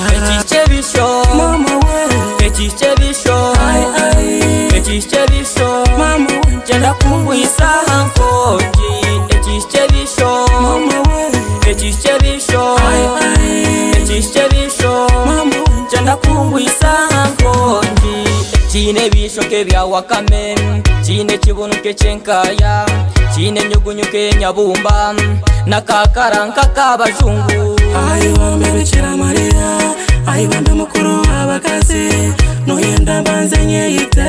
ekishebisho mama we ekishebisho mama we jenda kungwisa hankonji ekishebisho mama we ekishebisho mama we jenda kungwisa hankonji chine bishoke bya wakame chine kibunuke chenkaya chine nyugunyuke nyabumba nakakaranka kabajungu ayiwambe Bikira Mariya ayiwambe mukuru w'abakazi noyenda mbanze nyeyite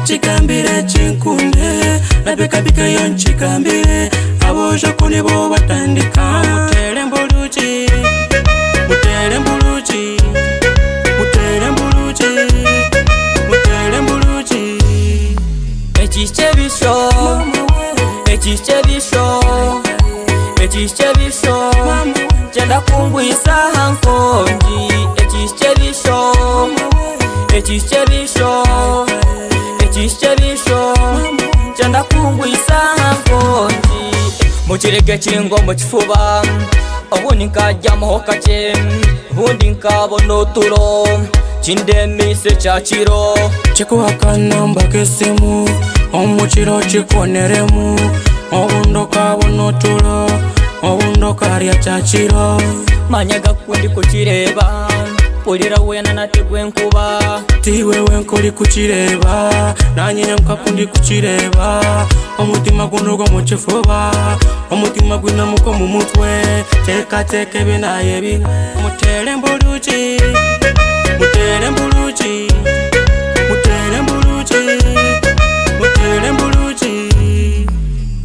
chikambire chinkunde nabekabika yo nchikambire aboje kuni bo batandika mutere mbuluchi mutere mbuluchi mutere mbuluchi mutere mbuluchi ekishebisho ekishebisho mama jenda kungwisa hankonji ekishebisho jenda kungwisa hankonji mukireke kingo mukifuba ubundi nkajyamaho kake ubundi nkabona uturo kindemise cyakiro chikuhakana mbakesimu omukiro chikoneremu obundi ukabona uturo obundi ukarya cyakiro manyaga kundi kukireba pulira wena nategwe nkuba tiwewe nkoli kukireba nanyine nkakundi kukireba omutima guno mukifuba omutima gwina muko mu mutwe tekateke binaye biwe mutere mbuluchi mutere mbuluchi mutere mbuluchi mutere mbuluchi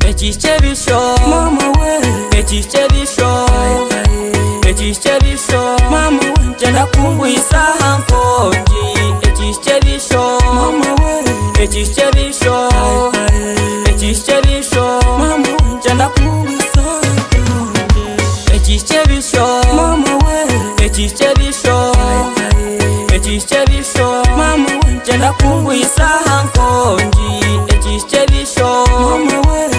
ekishebisho mama we ekishebisho mama we jenda kungwisa hankonji ekishebisho mama we ekishebisho mama we jenda kungwisa ekishebisho mama we ekishebisho mama we jenda kungwisa hankonji ekishebisho mama we